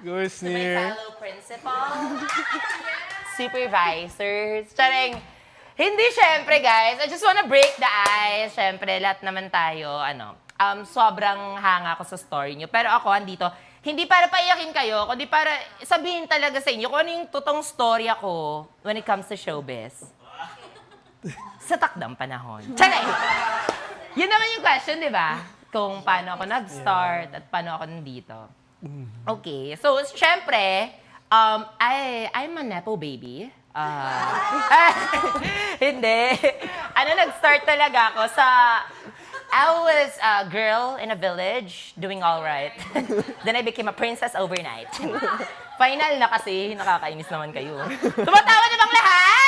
Go My sneer. fellow principal, supervisors, charing. Hindi, syempre, guys. I just wanna break the ice. Syempre, lahat naman tayo, sobrang hanga ko sa story nyo. Pero ako, andito, hindi para paiyakin kayo, kundi para sabihin talaga sa inyo kung ano yung totoong story ako when it comes to showbiz. Sa takdang panahon. Charing! Yun naman yung question, di ba? Kung paano ako nag-start at paano ako nandito. Okay, so syempre, I'm a nepo baby. Hindi. Nag-start talaga ako sa... I was a girl in a village doing all right. Then I became a princess overnight. Final na kasi, nakakainis naman kayo. Tumatawa na bang lahat?